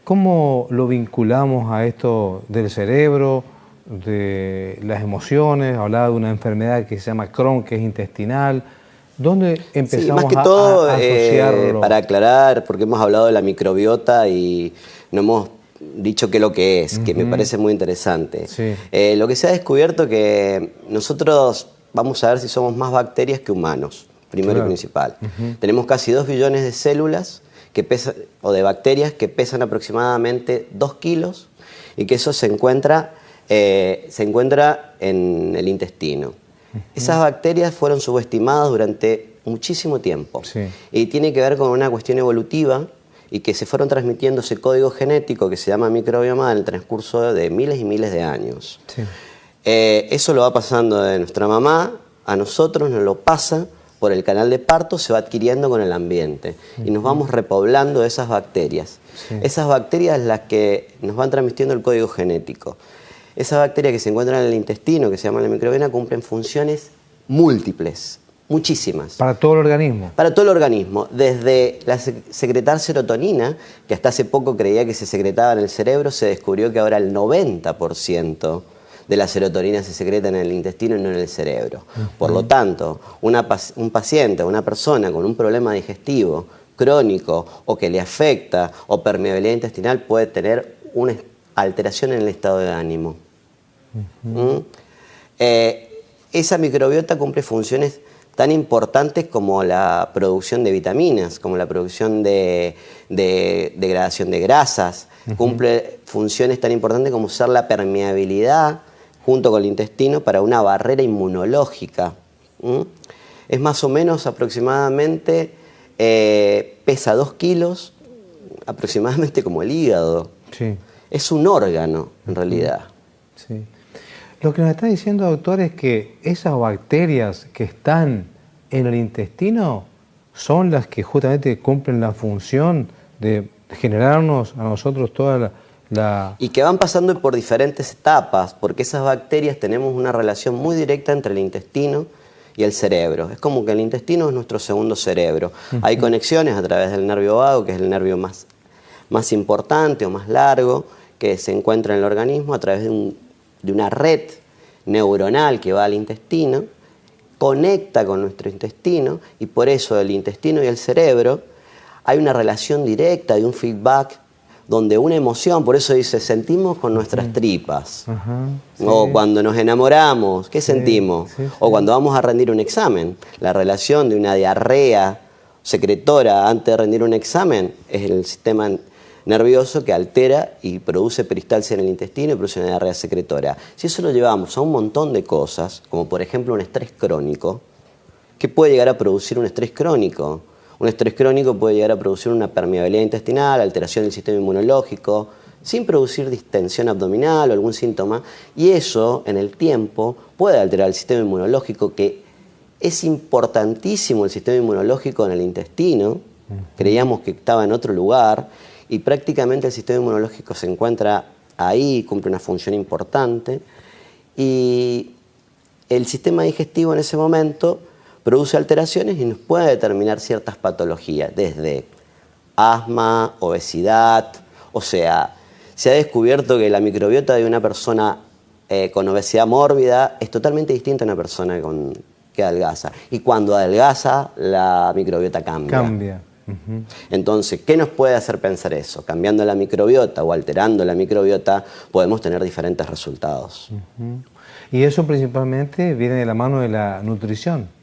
¿Cómo lo vinculamos a esto del cerebro, de las emociones? Hablaba de una enfermedad que se llama Crohn, que es intestinal. ¿Dónde empezamos más que todo, a asociarlo? para aclarar, porque hemos hablado de la microbiota y no hemos dicho qué es lo que es, que me parece muy interesante. Sí. Lo que se ha descubierto que nosotros vamos a ver si somos más bacterias que humanos, primero y principal. Tenemos casi 2 billones de células que pesan, o de bacterias que pesan aproximadamente 2 kilos y que eso se encuentra en el intestino. Esas bacterias fueron subestimadas durante muchísimo tiempo y tiene que ver con una cuestión evolutiva y que se fueron transmitiendo ese código genético que se llama microbioma en el transcurso de miles y miles de años. Eso lo va pasando de nuestra mamá a nosotros, nos lo pasa por el canal de parto, se va adquiriendo con el ambiente y nos vamos repoblando de esas bacterias. Esas bacterias las que nos van transmitiendo el código genético. Esas bacterias que se encuentran en el intestino, que se llaman la microbiota, cumplen funciones múltiples, muchísimas. ¿Para todo el organismo? Para todo el organismo, desde secretar serotonina, que hasta hace poco creía que se secretaba en el cerebro, se descubrió que ahora el 90% de la serotonina se secreta en el intestino y no en el cerebro. Por lo tanto, un paciente, una persona con un problema digestivo crónico o que le afecta o permeabilidad intestinal puede tener una alteración en el estado de ánimo. Esa microbiota cumple funciones tan importantes como la producción de vitaminas, como la producción de degradación de grasas, cumple funciones tan importantes como ser la permeabilidad junto con el intestino para una barrera inmunológica. Es más o menos aproximadamente, pesa 2 kilos, aproximadamente como el hígado. Es un órgano, en realidad. Lo que nos está diciendo, doctor, es que esas bacterias que están en el intestino son las que justamente cumplen la función de generarnos a nosotros toda la... Y que van pasando por diferentes etapas, porque esas bacterias tenemos una relación muy directa entre el intestino y el cerebro. Es como que el intestino es nuestro segundo cerebro. Hay conexiones a través del nervio vago, que es el nervio más importante o más largo, que se encuentra en el organismo a través de una red neuronal que va al intestino, conecta con nuestro intestino y por eso el intestino y el cerebro hay una relación directa de un feedback donde una emoción, por eso dice, sentimos con nuestras tripas. O cuando nos enamoramos, ¿qué sentimos? O cuando vamos a rendir un examen, la relación de una diarrea secretora antes de rendir un examen es el sistema nervioso que altera y produce peristalsia en el intestino y produce una diarrea secretora. Si eso lo llevamos a un montón de cosas, como por ejemplo un estrés crónico, ¿qué puede llegar a producir un estrés crónico? Un estrés crónico puede llegar a producir una permeabilidad intestinal, alteración del sistema inmunológico, sin producir distensión abdominal o algún síntoma, y eso en el tiempo puede alterar el sistema inmunológico, que es importantísimo el sistema inmunológico en el intestino. Creíamos que estaba en otro lugar, y prácticamente el sistema inmunológico se encuentra ahí, cumple una función importante, y el sistema digestivo en ese momento produce alteraciones y nos puede determinar ciertas patologías, desde asma, obesidad. O sea, se ha descubierto que la microbiota de una persona con obesidad mórbida es totalmente distinta a una persona que adelgaza. Y cuando adelgaza, la microbiota cambia. Entonces, ¿qué nos puede hacer pensar eso? Cambiando la microbiota o alterando la microbiota, podemos tener diferentes resultados. Y eso principalmente viene de la mano de la nutrición.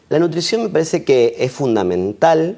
La nutrición me parece que es fundamental,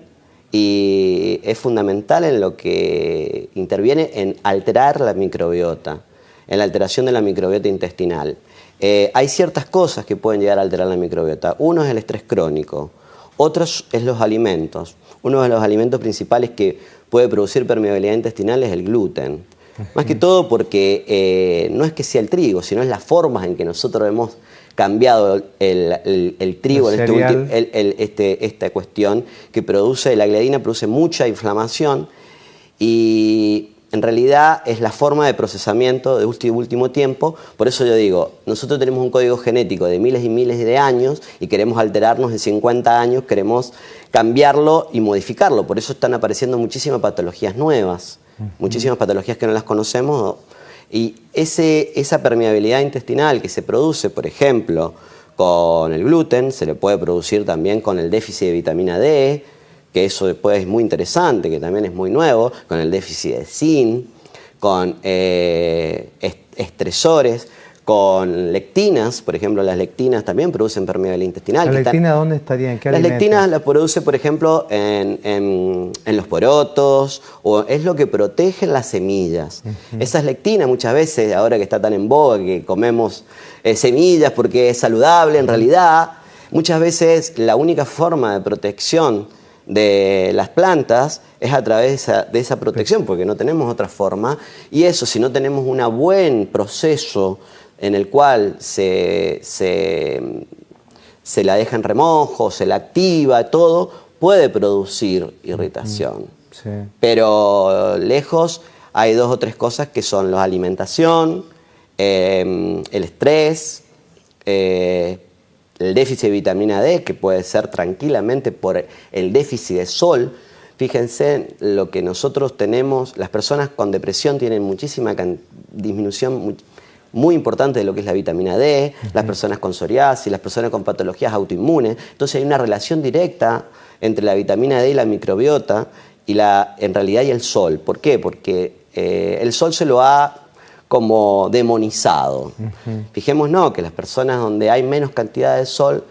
y es fundamental en lo que interviene en alterar la microbiota, en la alteración de la microbiota intestinal. Hay ciertas cosas que pueden llegar a alterar la microbiota. Uno es el estrés crónico, otro es los alimentos. Uno de los alimentos principales que puede producir permeabilidad intestinal es el gluten. Más que todo porque no es que sea el trigo, sino es las formas en que nosotros hemos cambiado el trigo, esta cuestión que produce, la gliadina produce mucha inflamación y en realidad es la forma de procesamiento de último tiempo. Por eso yo digo, nosotros tenemos un código genético de miles y miles de años y queremos alterarnos en 50 años, queremos cambiarlo y modificarlo. Por eso están apareciendo muchísimas patologías nuevas, muchísimas patologías que no las conocemos. Y esa permeabilidad intestinal que se produce, por ejemplo, con el gluten, se le puede producir también con el déficit de vitamina D, que eso después es muy interesante, que también es muy nuevo, con el déficit de zinc, con estresores, con lectinas. Por ejemplo, las lectinas también producen permeabilidad intestinal. ¿La lectina dónde estaría? ¿En qué alimentos? Las lectinas las produce, por ejemplo, en los porotos, o es lo que protege las semillas. Esas lectinas muchas veces, ahora que está tan en boga, que comemos semillas porque es saludable, en realidad, muchas veces la única forma de protección de las plantas es a través de esa protección, porque no tenemos otra forma. Y eso, si no tenemos un buen proceso en el cual se la deja en remojo, se la activa, todo, puede producir irritación. Sí. Pero lejos hay 2 o 3 cosas que son la alimentación, el estrés, el déficit de vitamina D, que puede ser tranquilamente por el déficit de sol. Fíjense lo que nosotros tenemos, las personas con depresión tienen muchísima disminución muy importante de lo que es la vitamina D, las personas con psoriasis, las personas con patologías autoinmunes. Entonces hay una relación directa entre la vitamina D y la microbiota en realidad y el sol. ¿Por qué? Porque el sol se lo ha como demonizado. Fijémonos que las personas donde hay menos cantidad de sol,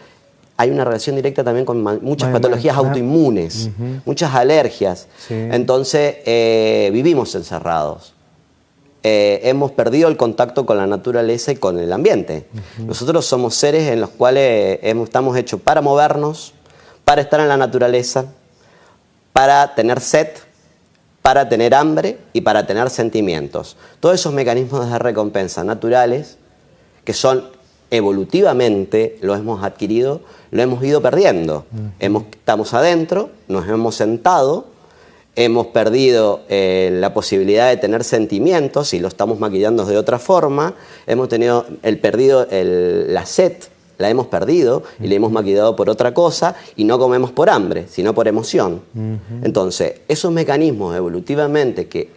hay una relación directa también con muchas patologías autoinmunes, muchas alergias. Sí. Entonces, vivimos encerrados. Hemos perdido el contacto con la naturaleza y con el ambiente. Nosotros somos seres en los cuales estamos hechos para movernos, para estar en la naturaleza, para tener sed, para tener hambre y para tener sentimientos. Todos esos mecanismos de recompensa naturales que son evolutivamente, lo hemos adquirido, lo hemos ido perdiendo. Estamos adentro, nos hemos sentado, hemos perdido la posibilidad de tener sentimientos y lo estamos maquillando de otra forma, hemos perdido la sed, la hemos perdido y la hemos maquillado por otra cosa y no comemos por hambre, sino por emoción. Entonces, esos mecanismos evolutivamente que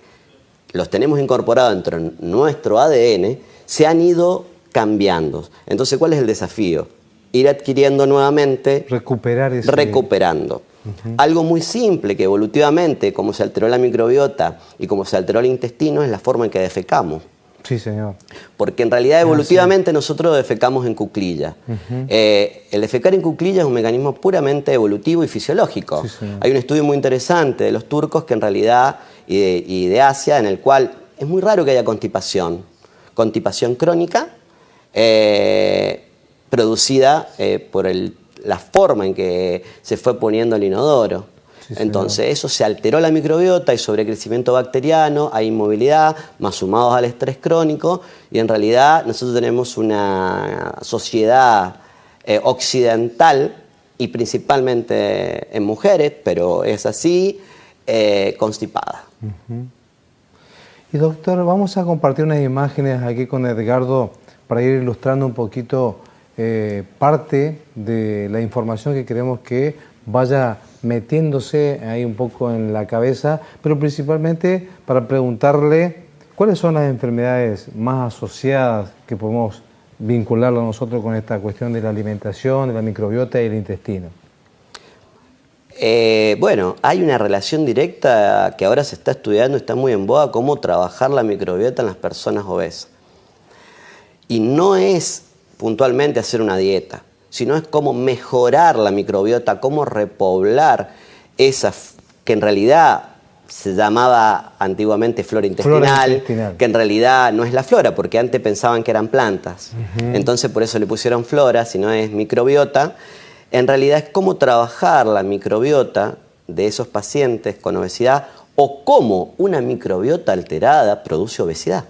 los tenemos incorporados dentro de nuestro ADN se han ido cambiando. Entonces, ¿cuál es el desafío? Ir adquiriendo nuevamente, recuperando. Algo muy simple que evolutivamente, como se alteró la microbiota y como se alteró el intestino, es la forma en que defecamos. Sí, señor. Porque en realidad evolutivamente nosotros defecamos en cuclilla. El defecar en cuclilla es un mecanismo puramente evolutivo y fisiológico. Sí, hay un estudio muy interesante de los turcos que en realidad, y de Asia, en el cual es muy raro que haya constipación. Constipación crónica producida por la forma en que se fue poniendo el inodoro. Sí, entonces eso se alteró la microbiota, hay sobrecrecimiento bacteriano, hay inmovilidad, más sumados al estrés crónico, y en realidad nosotros tenemos una sociedad occidental, y principalmente en mujeres, pero es así, constipada. Y doctor, vamos a compartir unas imágenes aquí con Edgardo para ir ilustrando un poquito parte de la información que queremos que vaya metiéndose ahí un poco en la cabeza, pero principalmente para preguntarle cuáles son las enfermedades más asociadas que podemos vincularlo nosotros con esta cuestión de la alimentación, de la microbiota y el intestino. Bueno, hay una relación directa que ahora se está estudiando, está muy en boga, cómo trabajar la microbiota en las personas obesas. Y no es puntualmente hacer una dieta, sino es cómo mejorar la microbiota, cómo repoblar esa que en realidad se llamaba antiguamente flora intestinal, que en realidad no es la flora, porque antes pensaban que eran plantas. Entonces por eso le pusieron flora, si no es microbiota. En realidad es cómo trabajar la microbiota de esos pacientes con obesidad o cómo una microbiota alterada produce obesidad.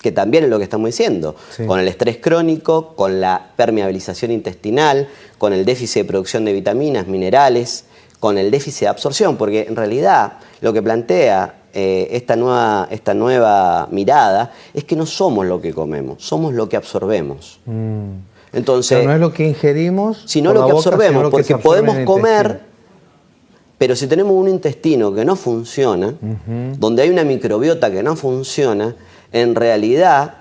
Que también es lo que estamos diciendo, con el estrés crónico, con la permeabilización intestinal, con el déficit de producción de vitaminas, minerales, con el déficit de absorción, porque en realidad lo que plantea esta nueva mirada es que no somos lo que comemos, somos lo que absorbemos. Entonces, pero no es lo que ingerimos, sino lo que absorbemos, porque podemos comer, pero si tenemos un intestino que no funciona, donde hay una microbiota que no funciona, en realidad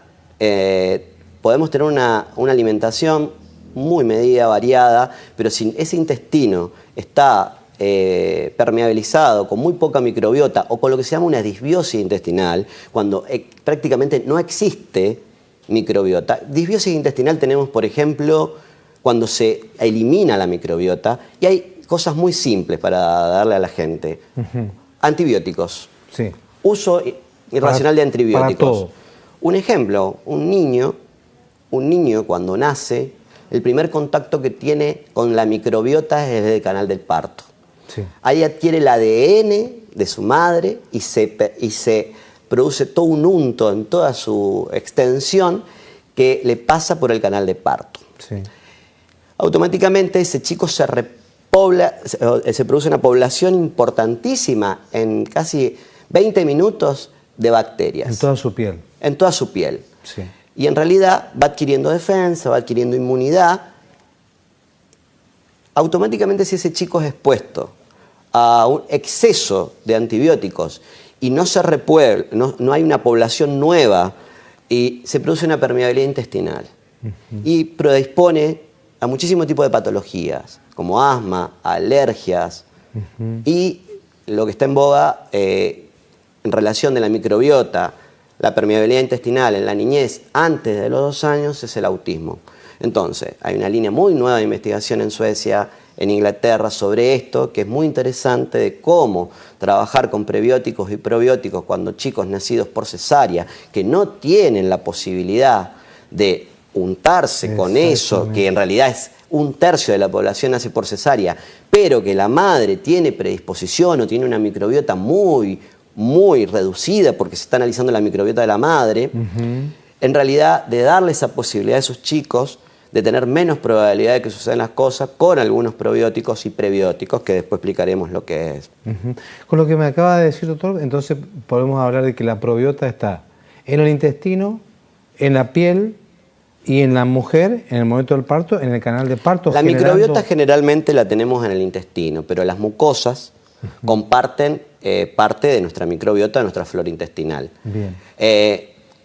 podemos tener una alimentación muy medida, variada, pero si ese intestino está permeabilizado, con muy poca microbiota o con lo que se llama una disbiosis intestinal, cuando prácticamente no existe microbiota. Disbiosis intestinal tenemos, por ejemplo, cuando se elimina la microbiota, y hay cosas muy simples para darle a la gente. Antibióticos. Sí. Uso irracional de antibióticos. Para todo. Un ejemplo, un niño cuando nace, el primer contacto que tiene con la microbiota es desde el canal del parto. Sí. Ahí adquiere el ADN de su madre y se produce todo un unto en toda su extensión que le pasa por el canal de parto. Sí. Automáticamente ese chico se repobla, se produce una población importantísima en casi 20 minutos de bacterias. En toda su piel. En toda su piel. Sí. Y en realidad va adquiriendo defensa, va adquiriendo inmunidad. Automáticamente, si ese chico es expuesto a un exceso de antibióticos y no se repuebla, no hay una población nueva, y se produce una permeabilidad intestinal y predispone a muchísimos tipos de patologías, como asma, alergias, y lo que está en boga en relación de la microbiota, la permeabilidad intestinal en la niñez antes de los 2 años, es el autismo. Entonces, hay una línea muy nueva de investigación en Suecia, en Inglaterra, sobre esto, que es muy interesante, de cómo trabajar con prebióticos y probióticos cuando chicos nacidos por cesárea, que no tienen la posibilidad de untarse con eso, que en realidad es 1/3 de la población nace por cesárea, pero que la madre tiene predisposición o tiene una microbiota muy reducida, porque se está analizando la microbiota de la madre, en realidad de darle esa posibilidad a esos chicos de tener menos probabilidad de que sucedan las cosas con algunos probióticos y prebióticos, que después explicaremos lo que es. Con lo que me acaba de decir, doctor, entonces podemos hablar de que la probiota está en el intestino, en la piel y en la mujer, en el momento del parto, en el canal de parto. La microbiota generalmente la tenemos en el intestino, pero las mucosas comparten parte de nuestra microbiota, de nuestra flora intestinal. Bien.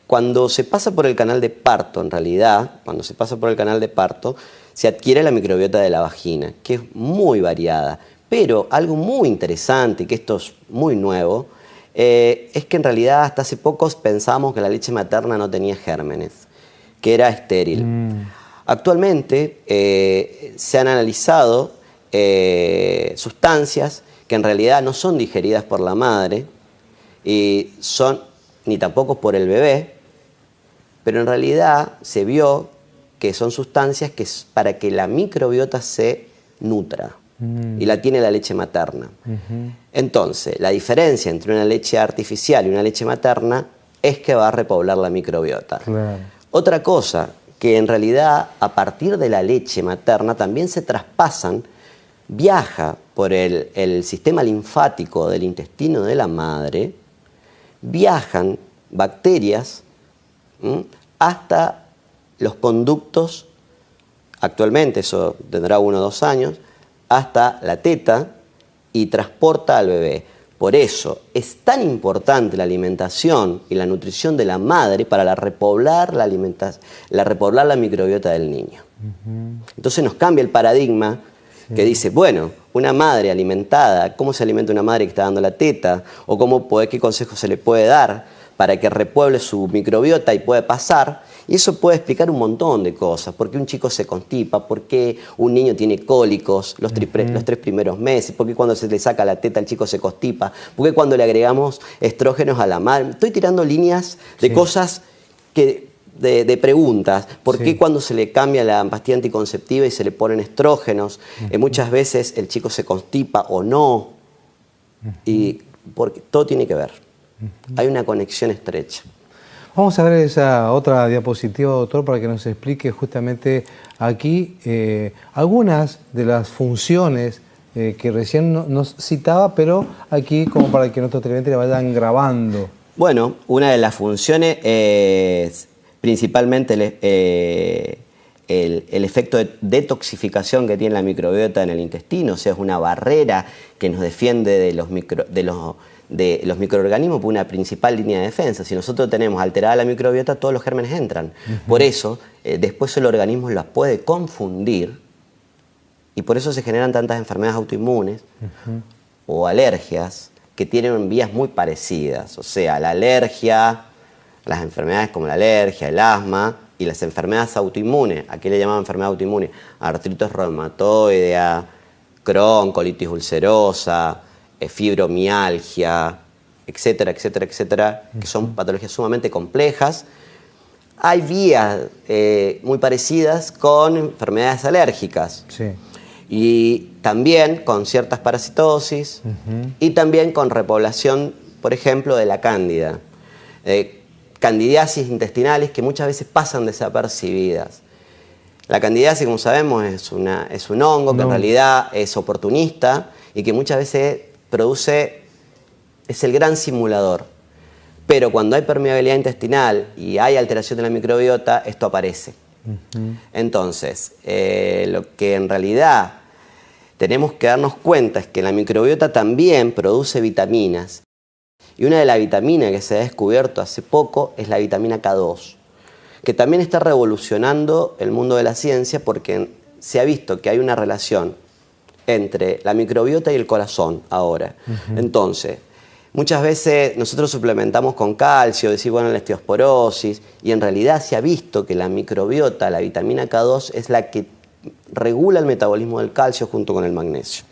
Cuando se pasa por el canal de parto, en realidad, cuando se pasa por el canal de parto, se adquiere la microbiota de la vagina, que es muy variada. Pero algo muy interesante, que esto es muy nuevo, es que en realidad hasta hace poco pensábamos que la leche materna no tenía gérmenes, que era estéril. Actualmente se han analizado sustancias que en realidad no son digeridas por la madre y son ni tampoco por el bebé, pero en realidad se vio que son sustancias que es para que la microbiota se nutra, y la tiene la leche materna. Entonces, la diferencia entre una leche artificial y una leche materna es que va a repoblar la microbiota. Claro. Otra cosa, que en realidad a partir de la leche materna también se traspasan, viaja por el sistema linfático del intestino de la madre, viajan bacterias hasta los conductos, actualmente eso tendrá 1 o 2 años, hasta la teta, y transporta al bebé. Por eso es tan importante la alimentación y la nutrición de la madre para repoblar la microbiota del niño. Entonces nos cambia el paradigma que dice, bueno, una madre alimentada, ¿cómo se alimenta una madre que está dando la teta? ¿O qué consejo se le puede dar para que repueble su microbiota y pueda pasar? Y eso puede explicar un montón de cosas. ¿Por qué un chico se constipa? ¿Por qué un niño tiene cólicos los 3 primeros meses? ¿Por qué cuando se le saca la teta el chico se constipa? ¿Por qué cuando le agregamos estrógenos a la madre? Estoy tirando líneas de cosas de preguntas. ¿Por qué cuando se le cambia la pastilla anticonceptiva y se le ponen estrógenos, muchas veces el chico se constipa o no? Y porque todo tiene que ver. Hay una conexión estrecha. Vamos a ver esa otra diapositiva, doctor, para que nos explique justamente aquí algunas de las funciones que recién nos citaba, pero aquí como para que nuestros televidentes le vayan grabando. Bueno, una de las funciones es principalmente el efecto de detoxificación que tiene la microbiota en el intestino, o sea, es una barrera que nos defiende de los microorganismos por una principal línea de defensa. Si nosotros tenemos alterada la microbiota, todos los gérmenes entran. Por eso, después el organismo las puede confundir y por eso se generan tantas enfermedades autoinmunes o alergias que tienen vías muy parecidas. O sea, la alergia, las enfermedades como la alergia, el asma y las enfermedades autoinmunes. Aquí le llamamos enfermedad autoinmune: artritis reumatoidea, Crohn, colitis ulcerosa, fibromialgia, etcétera, etcétera, etcétera, que son patologías sumamente complejas. Hay vías muy parecidas con enfermedades alérgicas. Sí. Y también con ciertas parasitosis y también con repoblación, por ejemplo, de la cándida. Candidiasis intestinales que muchas veces pasan desapercibidas. La candidiasis, como sabemos, es un hongo que en realidad es oportunista y que muchas veces es el gran simulador. Pero cuando hay permeabilidad intestinal y hay alteración de la microbiota, esto aparece. Entonces, lo que en realidad tenemos que darnos cuenta es que la microbiota también produce vitaminas. Y una de las vitaminas que se ha descubierto hace poco es la vitamina K2, que también está revolucionando el mundo de la ciencia porque se ha visto que hay una relación entre la microbiota y el corazón ahora. Entonces, muchas veces nosotros suplementamos con calcio, decir, bueno, la osteoporosis, y en realidad se ha visto que la microbiota, la vitamina K2, es la que regula el metabolismo del calcio junto con el magnesio.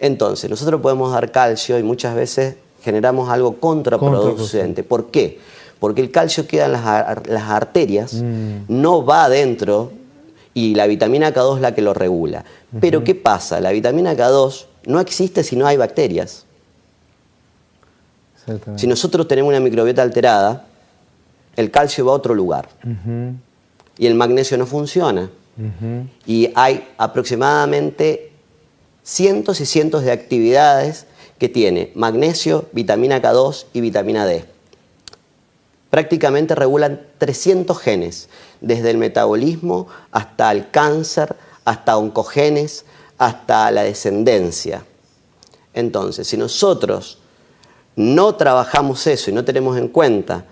Entonces, nosotros podemos dar calcio y muchas veces generamos algo contraproducente. ¿Por qué? Porque el calcio queda en las arterias, no va adentro, y la vitamina K2 es la que lo regula. Pero ¿qué pasa? La vitamina K2 no existe si no hay bacterias. Si nosotros tenemos una microbiota alterada, el calcio va a otro lugar y el magnesio no funciona. Y hay aproximadamente cientos y cientos de actividades que tiene magnesio, vitamina K2 y vitamina D. Prácticamente regulan 300 genes, desde el metabolismo hasta el cáncer, hasta oncogenes, hasta la descendencia. Entonces, si nosotros no trabajamos eso y no tenemos en cuenta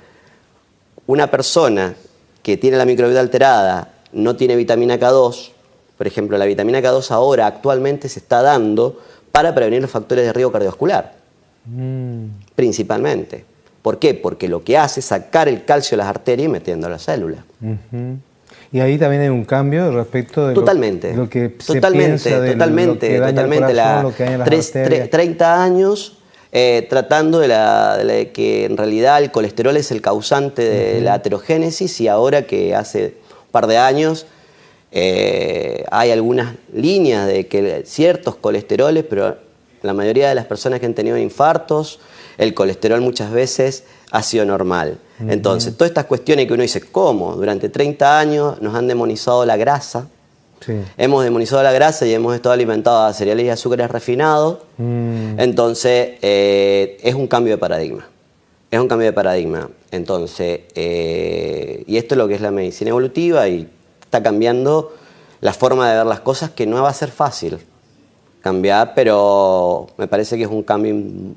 una persona que tiene la microbiota alterada, no tiene vitamina K2, por ejemplo, la vitamina K2 ahora actualmente se está dando para prevenir los factores de riesgo cardiovascular, principalmente. ¿Por qué? Porque lo que hace es sacar el calcio de las arterias y metiendo a la célula. Y ahí también hay un cambio respecto de lo que se piensa de lo que daña el corazón, lo que daña las arterias. 30 años tratando de que en realidad el colesterol es el causante de la aterogénesis, y ahora que hace un par de años hay algunas líneas de que ciertos colesteroles, pero la mayoría de las personas que han tenido infartos, el colesterol muchas veces ha sido normal. Entonces, todas estas cuestiones que uno dice, ¿cómo? Durante 30 años nos han demonizado la grasa. Hemos demonizado la grasa y hemos estado alimentados a cereales y azúcares refinados. Entonces, es un cambio de paradigma. Es un cambio de paradigma. Entonces, y esto es lo que es la medicina evolutiva, y está cambiando la forma de ver las cosas, que no va a ser fácil cambiar, pero me parece que es un cambio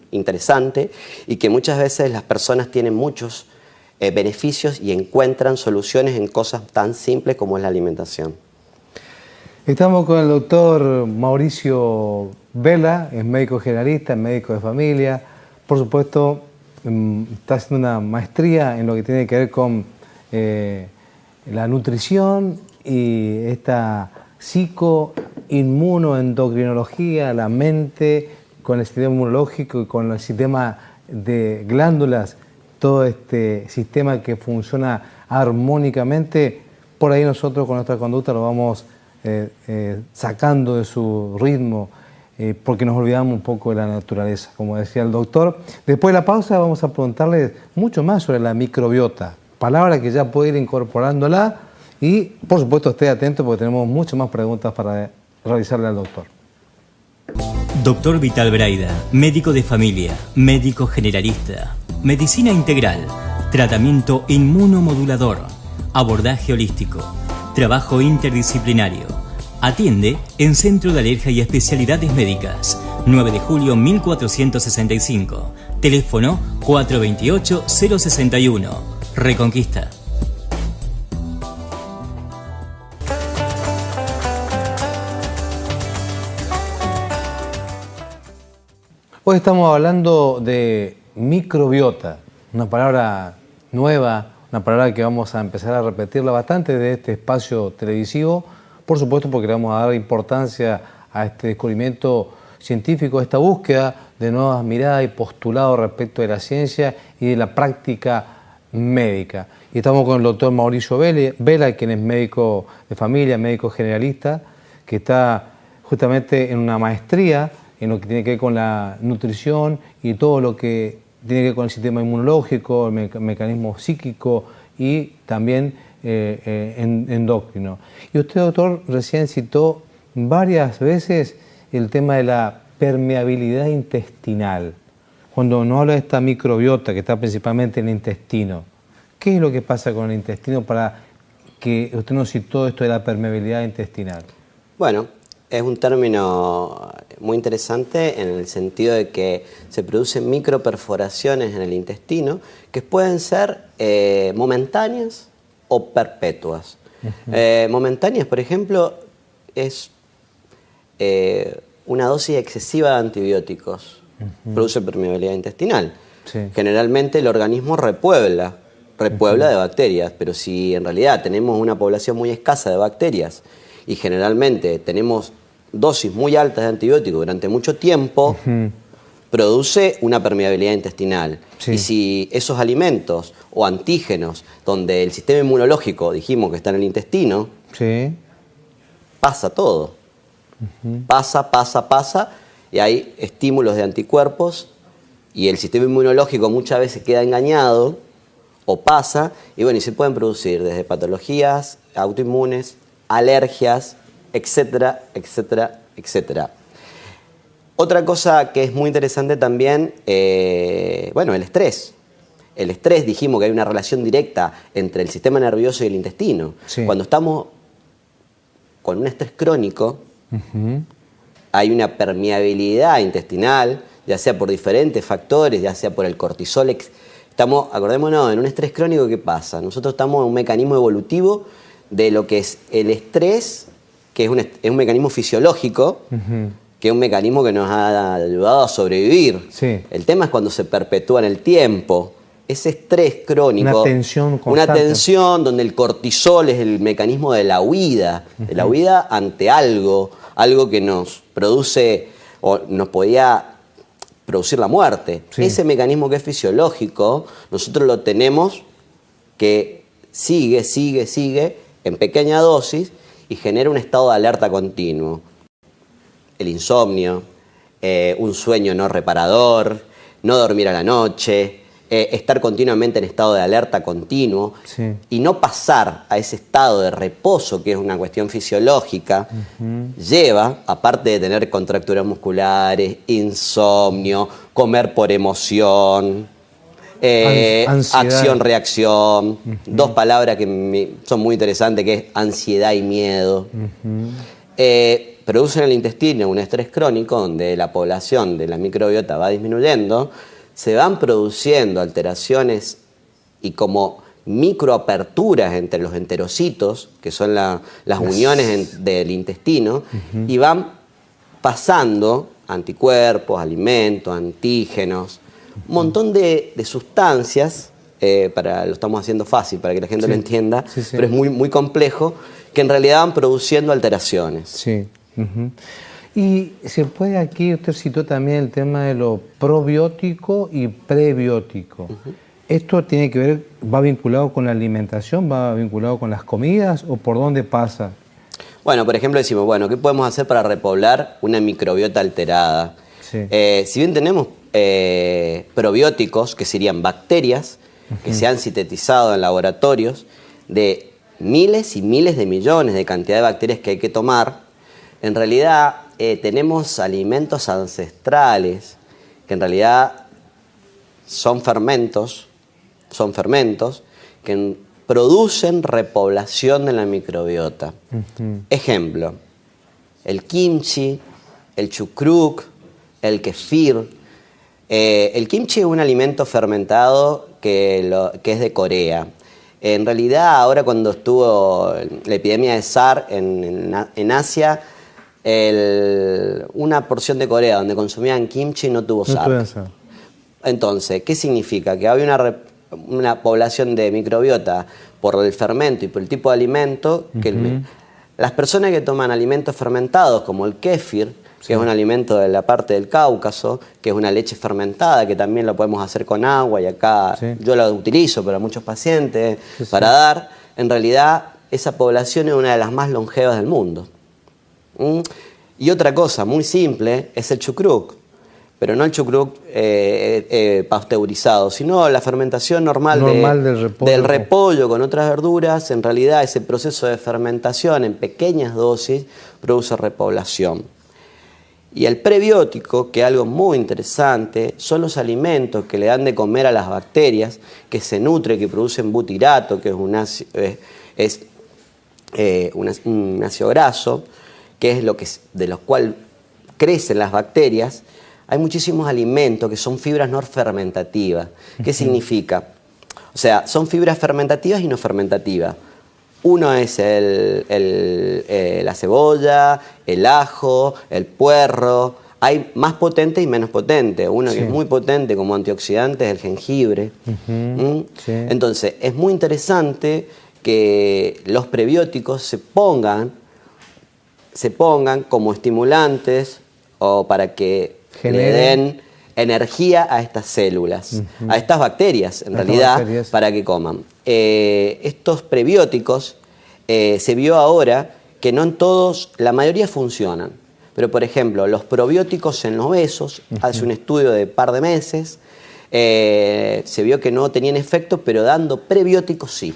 interesante y que muchas veces las personas tienen muchos beneficios y encuentran soluciones en cosas tan simples como es la alimentación. Estamos con el doctor Mauricio Vela, es médico generalista, es médico de familia. Por supuesto, está haciendo una maestría en lo que tiene que ver con la nutrición y esta psicoinmunoendocrinología, la mente con el sistema inmunológico y con el sistema de glándulas, todo este sistema que funciona armónicamente. Por ahí nosotros con nuestra conducta lo vamos sacando de su ritmo, porque nos olvidamos un poco de la naturaleza, como decía el doctor. Después de la pausa vamos a preguntarle mucho más sobre la microbiota, palabra que ya puede ir incorporándola, y por supuesto esté atento porque tenemos muchas más preguntas para realizarle al doctor. Doctor Vital Braida, médico de familia, médico generalista, medicina integral, tratamiento inmunomodulador, abordaje holístico, trabajo interdisciplinario. Atiende en Centro de Alergia y Especialidades Médicas, 9 de julio 1465, teléfono 428-061, Reconquista. Hoy estamos hablando de microbiota, una palabra nueva, una palabra que vamos a empezar a repetirla bastante de este espacio televisivo, por supuesto porque le vamos a dar importancia a este descubrimiento científico, a esta búsqueda de nuevas miradas y postulados respecto de la ciencia y de la práctica médica. Y estamos con el doctor Mauricio Vela, quien es médico de familia, médico generalista, que está justamente en una maestría en lo que tiene que ver con la nutrición y todo lo que tiene que ver con el sistema inmunológico, el mecanismo psíquico y también endocrino. Y usted, doctor, recién citó varias veces el tema de la permeabilidad intestinal. Cuando nos habla de esta microbiota que está principalmente en el intestino, ¿qué es lo que pasa con el intestino para que usted nos citó esto de la permeabilidad intestinal? Bueno, es un término muy interesante en el sentido de que se producen microperforaciones en el intestino que pueden ser momentáneas o perpetuas. Momentáneas, por ejemplo, es una dosis excesiva de antibióticos. Produce permeabilidad intestinal. Sí. Generalmente el organismo repuebla de bacterias, pero si en realidad tenemos una población muy escasa de bacterias y generalmente tenemos dosis muy altas de antibióticos durante mucho tiempo, produce una permeabilidad intestinal. Sí. Y si esos alimentos o antígenos, donde el sistema inmunológico, dijimos que está en el intestino, Sí. pasa todo. Pasa, y hay estímulos de anticuerpos, y el sistema inmunológico muchas veces queda engañado, o pasa, y bueno, y se pueden producir desde patologías autoinmunes, alergias, etcétera, etcétera, etcétera. Otra cosa que es muy interesante también, bueno, el estrés. El estrés, dijimos que hay una relación directa entre el sistema nervioso y el intestino. Sí. Cuando estamos con un estrés crónico, hay una permeabilidad intestinal, ya sea por diferentes factores, ya sea por el cortisol. Acordémonos, en un estrés crónico, ¿qué pasa? Nosotros estamos en un mecanismo evolutivo de lo que es el estrés, que es un mecanismo fisiológico, que es un mecanismo que nos ha ayudado a sobrevivir. Sí. El tema es cuando se perpetúa en el tiempo. Ese estrés crónico, Una tensión constante. una tensión donde el cortisol es el mecanismo de la huida, ante algo que nos produce o nos podía producir la muerte. Sí. Ese mecanismo que es fisiológico, nosotros lo tenemos que sigue en pequeña dosis y genera un estado de alerta continuo. El insomnio, un sueño no reparador, no dormir a la noche, estar continuamente en estado de alerta continuo, Sí. y no pasar a ese estado de reposo, que es una cuestión fisiológica, lleva, aparte de tener contracturas musculares, insomnio, comer por emoción, Ansiedad. acción-reacción, dos palabras que son muy interesantes, que es ansiedad y miedo. Producen en el intestino un estrés crónico donde la población de la microbiota va disminuyendo, se van produciendo alteraciones y como microaperturas entre los enterocitos, que son las uniones del intestino, y van pasando anticuerpos, alimentos, antígenos, un montón de sustancias, lo estamos haciendo fácil para que la gente lo entienda, pero es muy, muy complejo, que en realidad van produciendo alteraciones. Sí. Y se puede aquí, usted citó también el tema de lo probiótico y prebiótico. ¿Esto tiene que ver, va vinculado con la alimentación, va vinculado con las comidas o por dónde pasa? Bueno, por ejemplo decimos, bueno, ¿qué podemos hacer para repoblar una microbiota alterada? Sí. Si bien tenemos probióticos, que serían bacterias, que se han sintetizado en laboratorios, de miles y miles de millones de cantidad de bacterias que hay que tomar, en realidad tenemos alimentos ancestrales que en realidad son fermentos que producen repoblación de la microbiota. Ejemplo, el kimchi, el chucrut, el kefir. El kimchi es un alimento fermentado que es de Corea. En realidad, ahora cuando estuvo la epidemia de SARS en Asia, una porción de Corea donde consumían kimchi no tuvo SARS. Entonces, ¿qué significa? Que había una población de microbiota por el fermento y por el tipo de alimento. Las personas que toman alimentos fermentados, como el kéfir, que es un alimento de la parte del Cáucaso, que es una leche fermentada, que también lo podemos hacer con agua, y acá yo lo utilizo para muchos pacientes, para dar, en realidad esa población es una de las más longevas del mundo. Y otra cosa muy simple es el chucrut, pero no el chucrut pasteurizado, sino la fermentación normal del repollo con otras verduras. En realidad ese proceso de fermentación en pequeñas dosis produce repoblación. Y el prebiótico, que es algo muy interesante, son los alimentos que le dan de comer a las bacterias, que se nutren, que producen butirato, que es un ácido graso, que es de los cuales crecen las bacterias. Hay muchísimos alimentos que son fibras no fermentativas. ¿Qué significa? O sea, son fibras fermentativas y no fermentativas. Uno es la cebolla, el ajo, el puerro. Hay más potente y menos potente. Uno que es muy potente como antioxidante es el jengibre. Entonces, es muy interesante que los prebióticos se pongan como estimulantes o para que le den energía a estas células, a estas bacterias, en realidad, para que coman. Estos prebióticos, se vio ahora que no en todos, la mayoría funcionan. Pero, por ejemplo, los probióticos en los obesos, hace un estudio de par de meses, se vio que no tenían efecto, pero dando prebióticos sí.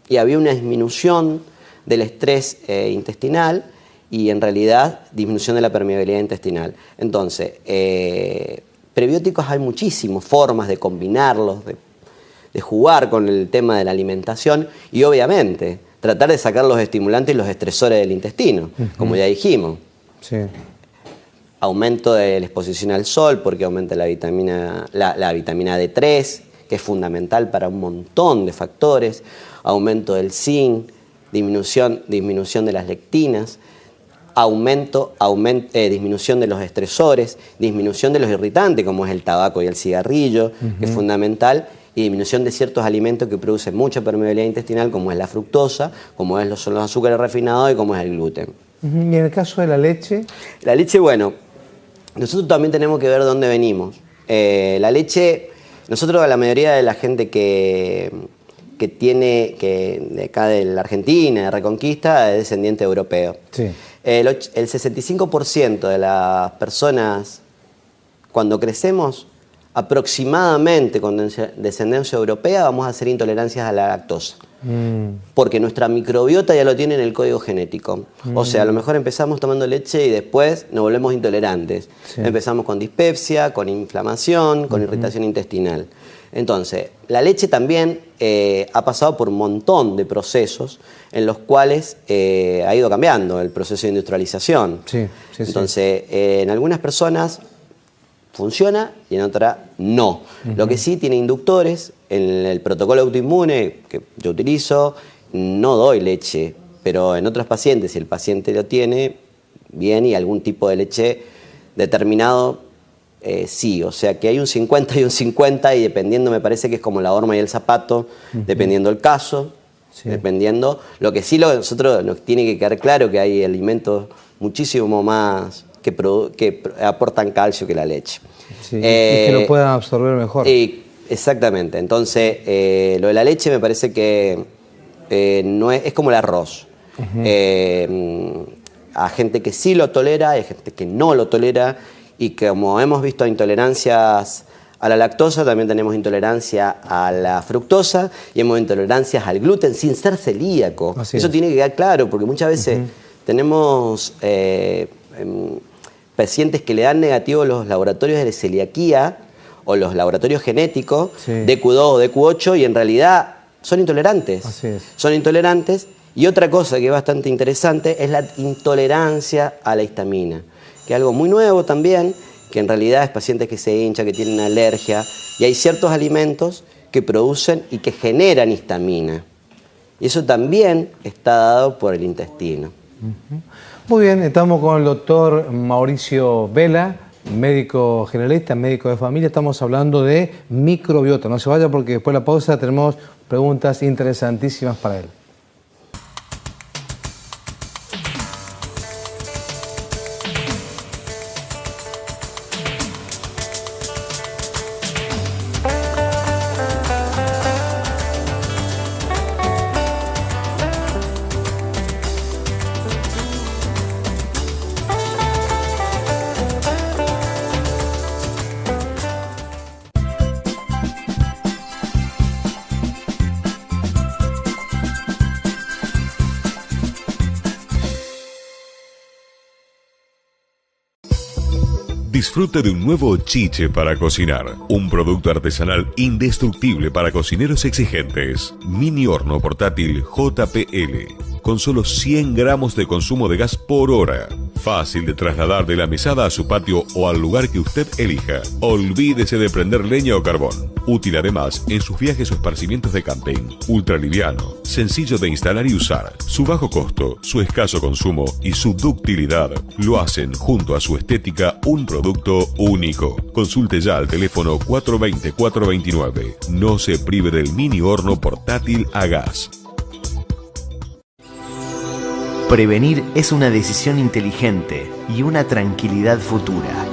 Y había una disminución del estrés intestinal y en realidad disminución de la permeabilidad intestinal. Entonces, prebióticos hay muchísimas formas de combinarlos, de jugar con el tema de la alimentación y obviamente tratar de sacar los estimulantes y los estresores del intestino, como ya dijimos. Aumento de la exposición al sol porque aumenta la vitamina D3, que es fundamental para un montón de factores. Aumento del zinc, disminución de las lectinas, disminución de los estresores, disminución de los irritantes como es el tabaco y el cigarrillo, que es fundamental, y disminución de ciertos alimentos que producen mucha permeabilidad intestinal como es la fructosa, como son los azúcares refinados y como es el gluten. ¿Y en el caso de la leche? La leche, bueno, nosotros también tenemos que ver dónde venimos. La leche, nosotros la mayoría de la gente que de acá de la Argentina, de Reconquista, es descendiente europeo. El 65% de las personas, cuando crecemos, aproximadamente con descendencia europea, vamos a hacer intolerancias a la lactosa. Porque nuestra microbiota ya lo tiene en el código genético. O sea, a lo mejor empezamos tomando leche y después nos volvemos intolerantes. Empezamos con dispepsia, con inflamación, con irritación intestinal. Entonces, la leche también ha pasado por un montón de procesos en los cuales ha ido cambiando el proceso de industrialización. Entonces, en algunas personas funciona y en otras no. Lo que sí tiene inductores, en el protocolo autoinmune que yo utilizo, no doy leche, pero en otros pacientes, si el paciente lo tiene, bien, y algún tipo de leche determinado, sí, o sea que hay un 50 y un 50 y dependiendo, me parece que es como la horma y el zapato, dependiendo el caso, dependiendo. Lo que sí nosotros nos tiene que quedar claro que hay alimentos muchísimo más que aportan calcio que la leche. Y que lo puedan absorber mejor. Exactamente, entonces lo de la leche me parece que no es como el arroz. A gente que sí lo tolera, hay gente que no lo tolera. Y como hemos visto intolerancias a la lactosa, también tenemos intolerancia a la fructosa y hemos intolerancias al gluten sin ser celíaco. Eso tiene que quedar claro, porque muchas veces tenemos pacientes que le dan negativo los laboratorios de celiaquía o los laboratorios genéticos, sí, DQ2 o DQ8, y en realidad son intolerantes. Así es. Son intolerantes. Y otra cosa que es bastante interesante es la intolerancia a la histamina, que es algo muy nuevo también, que en realidad es pacientes que se hinchan, que tienen alergia, y hay ciertos alimentos que producen y que generan histamina. Y eso también está dado por el intestino. Muy bien, estamos con el doctor Mauricio Vela, médico generalista, médico de familia. Estamos hablando de microbiota. No se vaya porque después de la pausa tenemos preguntas interesantísimas para él. Disfrute de un nuevo chiche para cocinar. Un producto artesanal indestructible para cocineros exigentes. Mini horno portátil JPL. Con solo 100 gramos de consumo de gas por hora. Fácil de trasladar de la mesada a su patio o al lugar que usted elija. Olvídese de prender leña o carbón. Útil además en sus viajes o esparcimientos de camping. Ultraliviano, sencillo de instalar y usar. Su bajo costo, su escaso consumo y su ductilidad lo hacen junto a su estética un producto único. Consulte ya al teléfono 420-429. No se prive del mini horno portátil a gas. Prevenir es una decisión inteligente y una tranquilidad futura.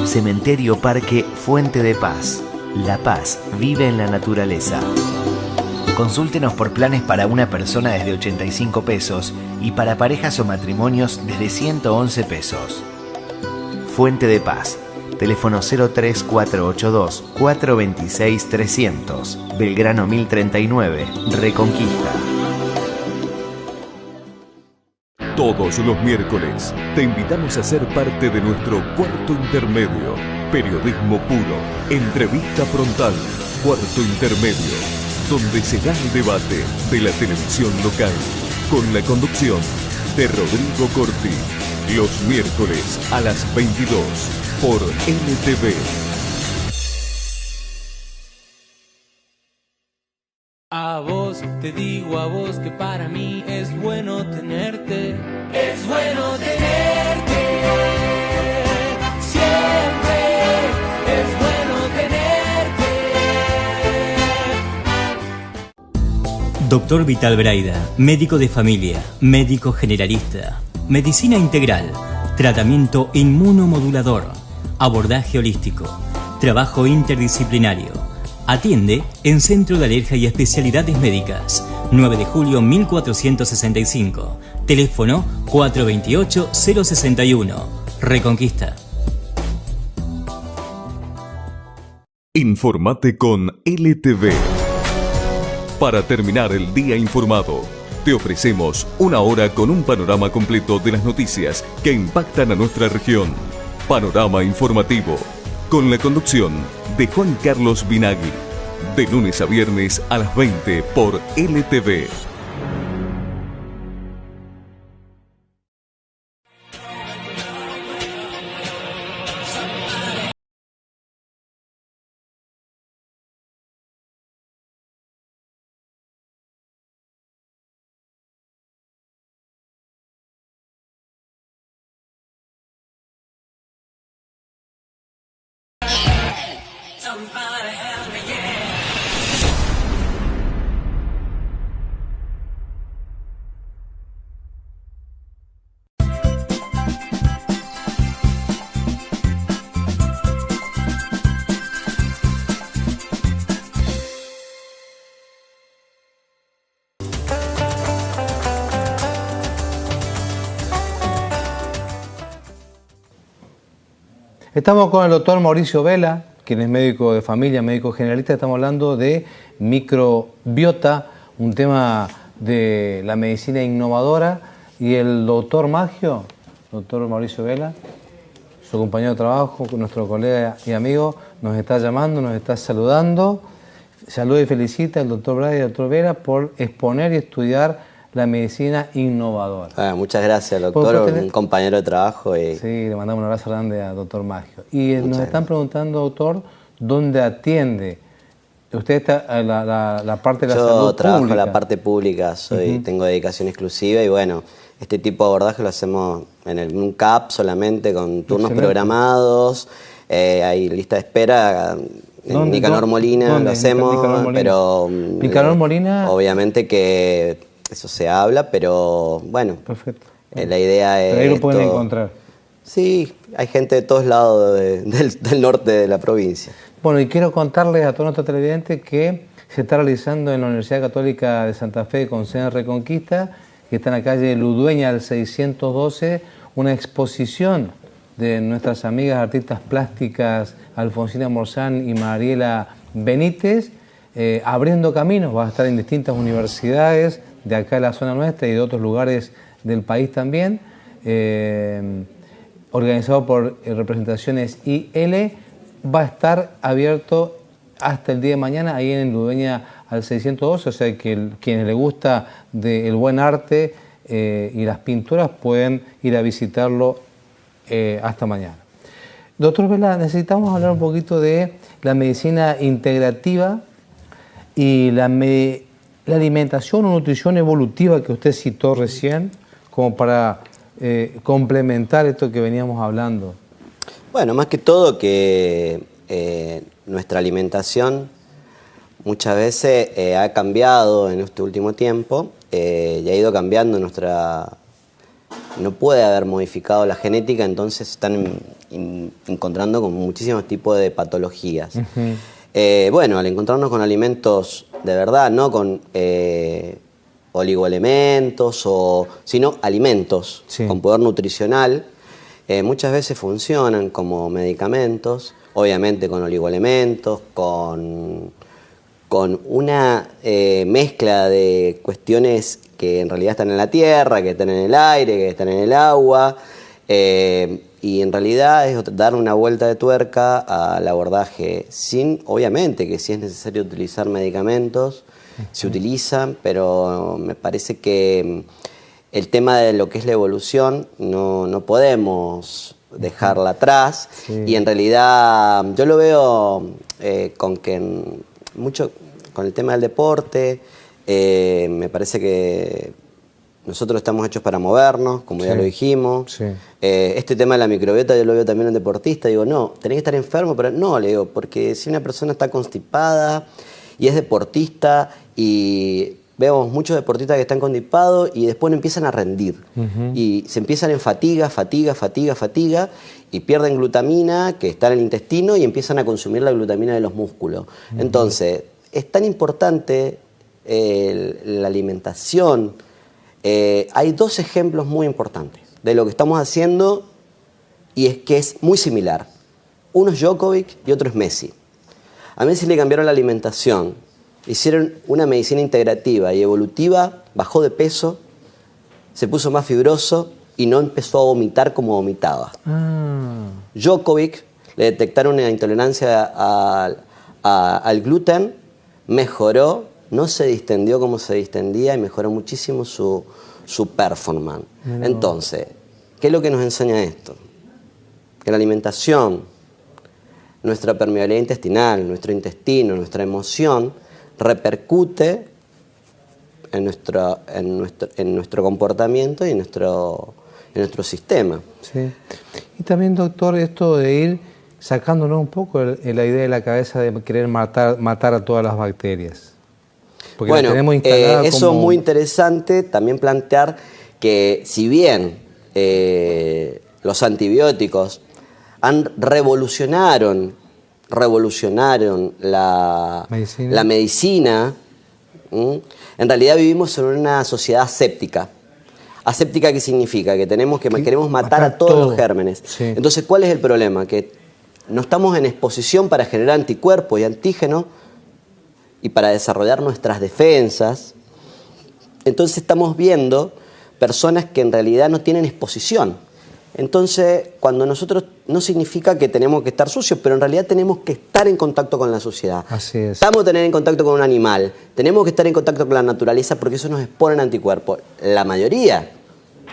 Cementerio Parque Fuente de Paz. La paz vive en la naturaleza. Consúltenos por planes para una persona desde 85 pesos y para parejas o matrimonios desde 111 pesos. Fuente de Paz. Teléfono 03482 426 300. Belgrano 1039. Reconquista. Todos los miércoles te invitamos a ser parte de nuestro cuarto intermedio. Periodismo puro, entrevista frontal, cuarto intermedio, donde se da el debate de la televisión local, con la conducción de Rodrigo Corti. Los miércoles a las 22 por NTV. A vos, te digo a vos que para mí es bueno tenerte. Es bueno tenerte. Siempre es bueno tenerte. Doctor Vital Braida, médico de familia, médico generalista, medicina integral, tratamiento inmunomodulador, abordaje holístico, trabajo interdisciplinario. Atiende en Centro de Alergia y Especialidades Médicas, 9 de julio 1465, teléfono 428-061, Reconquista. Informate con LTV. Para terminar el día informado, te ofrecemos una hora con un panorama completo de las noticias que impactan a nuestra región. Panorama informativo, con la conducción de Juan Carlos Binagui, de lunes a viernes a las 20 por LTV. Estamos con el doctor Mauricio Vela, quien es médico de familia, médico generalista. Estamos hablando de microbiota, un tema de la medicina innovadora. Y el doctor Maggio doctor Mauricio Vela, su compañero de trabajo, nuestro colega y amigo, nos está llamando, nos está saludando. Saluda y felicita al doctor Brady y al doctor Vera por exponer y estudiar la medicina innovadora. Muchas gracias, doctor, un compañero de trabajo. Sí, le mandamos un abrazo grande al doctor Maggio. Y nos están preguntando, doctor, ¿dónde atiende? Usted está la parte de la salud pública. Yo trabajo en la parte pública, tengo dedicación exclusiva y bueno, este tipo de abordaje lo hacemos en un CAP solamente con turnos programados, hay lista de espera. En Nicanor Molina lo hacemos, pero Nicanor Molina, obviamente que eso se habla, pero bueno, perfecto. La idea es... Pero ahí lo pueden encontrar. Sí, hay gente de todos lados del norte de la provincia. Bueno, y quiero contarles a todos nuestros televidentes que se está realizando en la Universidad Católica de Santa Fe con sede en Reconquista, que está en la calle Ludueña al 612, una exposición de nuestras amigas artistas plásticas Alfonsina Morzán y Mariela Benítez, abriendo caminos. Va a estar en distintas universidades de acá de la zona nuestra y de otros lugares del país también, organizado por Representaciones IL. Va a estar abierto hasta el día de mañana ahí en Ludueña al 612, o sea que quienes les gusta del buen arte y las pinturas pueden ir a visitarlo hasta mañana. Doctor Vela, necesitamos hablar un poquito de la medicina integrativa y la alimentación o nutrición evolutiva que usted citó recién, como para complementar esto que veníamos hablando. Bueno, más que todo que nuestra alimentación muchas veces ha cambiado en este último tiempo y ha ido cambiando no puede haber modificado la genética, entonces se están encontrando con muchísimos tipos de patologías. Bueno, al encontrarnos con alimentos de verdad, no con oligoelementos, sino alimentos con poder nutricional, muchas veces funcionan como medicamentos, obviamente con oligoelementos, con una mezcla de cuestiones que en realidad están en la tierra, que están en el aire, que están en el agua, y en realidad es dar una vuelta de tuerca al abordaje, obviamente que si es necesario utilizar medicamentos, se utilizan, pero me parece que el tema de lo que es la evolución no podemos dejarla atrás, y en realidad yo lo veo con el tema del deporte. Me parece que nosotros estamos hechos para movernos, como ya lo dijimos. Este tema de la microbiota yo lo veo también en deportista. Digo, no, tenés que estar enfermo, pero no, le digo, porque si una persona está constipada y es deportista, y vemos muchos deportistas que están constipados y después no empiezan a rendir. Y se empiezan en fatiga, y pierden glutamina que está en el intestino y empiezan a consumir la glutamina de los músculos. Entonces, es tan importante la alimentación. Hay dos ejemplos muy importantes de lo que estamos haciendo y es que es muy similar. Uno es Djokovic y otro es Messi. A Messi le cambiaron la alimentación, hicieron una medicina integrativa y evolutiva, bajó de peso, se puso más fibroso y no empezó a vomitar como vomitaba. Djokovic le detectaron una intolerancia al gluten, mejoró, no se distendió como se distendía y mejoró muchísimo su performance. Entonces, ¿qué es lo que nos enseña esto? Que la alimentación, nuestra permeabilidad intestinal, nuestro intestino, nuestra emoción, repercute en nuestro comportamiento y en nuestro sistema. Y también, doctor, esto de ir sacándonos un poco la idea de la cabeza de querer matar a todas las bacterias. Porque bueno, tenemos instalada eso es muy interesante también plantear que si bien los antibióticos revolucionaron la medicina, en realidad vivimos en una sociedad aséptica. ¿Aséptica qué significa? Que queremos matar a todos los gérmenes. Entonces, ¿cuál es el problema? Que no estamos en exposición para generar anticuerpos y antígenos y para desarrollar nuestras defensas. Entonces estamos viendo personas que en realidad no tienen exposición. Entonces, cuando nosotros, no significa que tenemos que estar sucios, pero en realidad tenemos que estar en contacto con la sociedad. Así es. Estamos tener en contacto con un animal, tenemos que estar en contacto con la naturaleza porque eso nos expone anticuerpos. La mayoría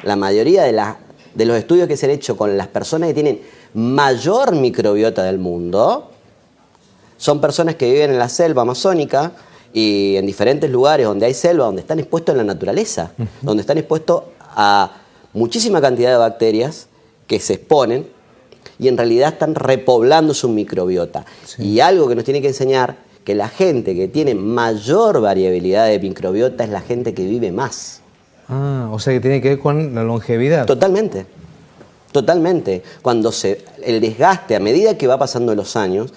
de los estudios que se han hecho con las personas que tienen mayor microbiota del mundo son personas que viven en la selva amazónica y en diferentes lugares donde hay selva, donde están expuestos a la naturaleza, donde están expuestos a muchísima cantidad de bacterias que se exponen y en realidad están repoblando su microbiota. Sí. Y algo que nos tiene que enseñar, que la gente que tiene mayor variabilidad de microbiota es la gente que vive más. Ah, o sea que tiene que ver con la longevidad. Totalmente, totalmente. Cuando el desgaste, a medida que va pasando los años,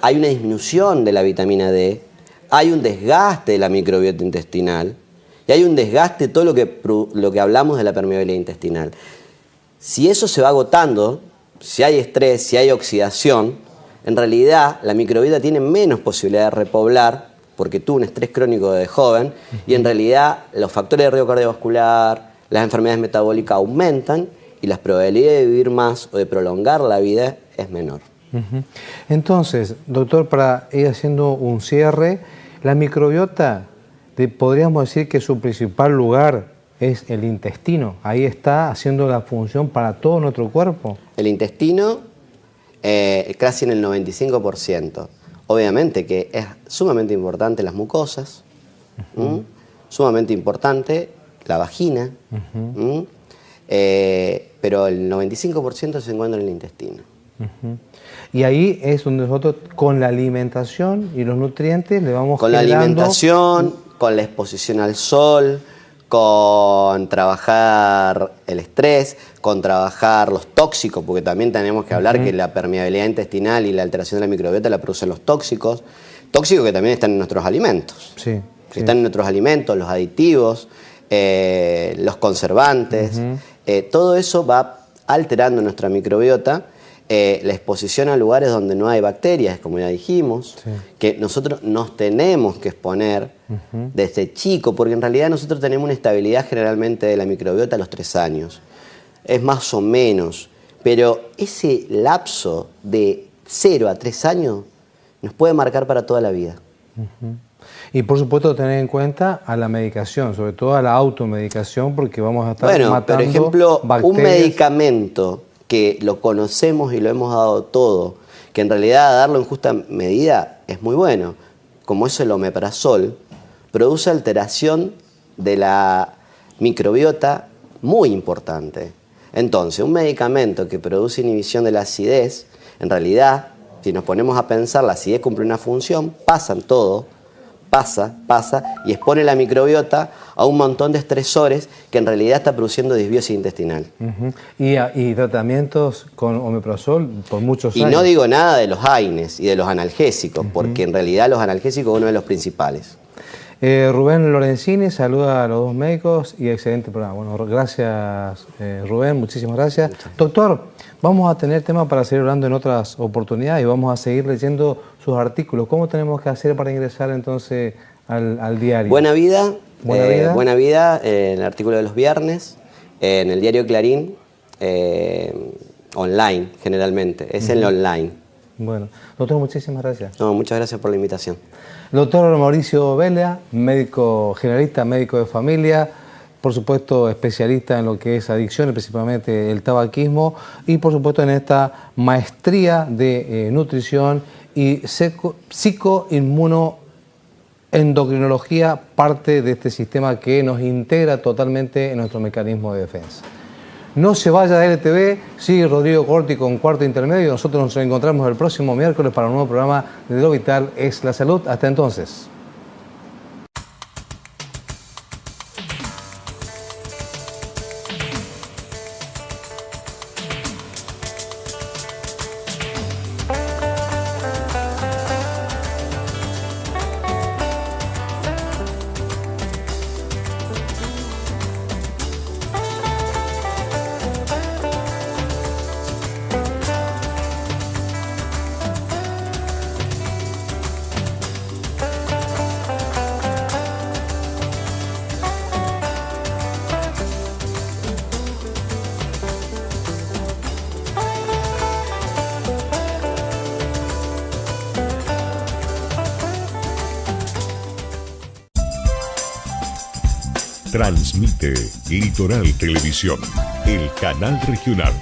hay una disminución de la vitamina D, hay un desgaste de la microbiota intestinal y hay un desgaste de todo lo que hablamos de la permeabilidad intestinal. Si eso se va agotando, si hay estrés, si hay oxidación, en realidad la microbiota tiene menos posibilidad de repoblar porque tuvo un estrés crónico de joven y en realidad los factores de riesgo cardiovascular, las enfermedades metabólicas aumentan y las probabilidades de vivir más o de prolongar la vida es menor. Entonces, doctor, para ir haciendo un cierre, la microbiota, podríamos decir que su principal lugar es el intestino. Ahí está haciendo la función para todo nuestro cuerpo. El intestino casi en el 95%. Obviamente que es sumamente importante las mucosas, sumamente importante la vagina, pero el 95% se encuentra en el intestino. Y ahí es donde nosotros con la alimentación y los nutrientes le vamos con generando... la alimentación, con la exposición al sol, con trabajar el estrés, con trabajar los tóxicos, porque también tenemos que hablar que la permeabilidad intestinal y la alteración de la microbiota la producen los tóxicos que también están en nuestros alimentos. Sí, sí. Están en nuestros alimentos, los aditivos, los conservantes, todo eso va alterando nuestra microbiota. La exposición a lugares donde no hay bacterias, como ya dijimos, sí, que nosotros nos tenemos que exponer desde chico, porque en realidad nosotros tenemos una estabilidad generalmente de la microbiota a los 3 años. Es más o menos, pero ese lapso de 0 a 3 años nos puede marcar para toda la vida. Y por supuesto tener en cuenta a la medicación, sobre todo a la automedicación, porque vamos a estar matando por ejemplo, bacterias. Un medicamento que lo conocemos y lo hemos dado todo, que en realidad darlo en justa medida es muy bueno, como es el omeprazol, produce alteración de la microbiota muy importante. Entonces, un medicamento que produce inhibición de la acidez, en realidad, si nos ponemos a pensar, la acidez cumple una función, pasa y expone la microbiota a un montón de estresores que en realidad está produciendo disbiosis intestinal. Y tratamientos con omeprazol por muchos años. Y no digo nada de los AINES y de los analgésicos, porque en realidad los analgésicos son uno de los principales. Rubén Lorenzini saluda a los dos médicos y excelente programa. Bueno, gracias Rubén, muchísimas gracias. Doctor, vamos a tener tema para seguir hablando en otras oportunidades y vamos a seguir leyendo sus artículos. ¿Cómo tenemos que hacer para ingresar entonces al diario? Buena Vida, el artículo de los viernes, en el diario Clarín, online generalmente, es en online. Bueno, doctor, muchísimas gracias. No, muchas gracias por la invitación. Doctor Mauricio Vela, médico generalista, médico de familia, por supuesto especialista en lo que es adicciones, principalmente el tabaquismo, y por supuesto en esta maestría de nutrición y psicoinmunoendocrinología, parte de este sistema que nos integra totalmente en nuestro mecanismo de defensa. No se vaya de LTV, sigue Rodrigo Corti con Cuarto Intermedio. Nosotros nos encontramos el próximo miércoles para un nuevo programa de Lo Vital es la Salud. Hasta entonces. Transmite Litoral Televisión, el canal regional.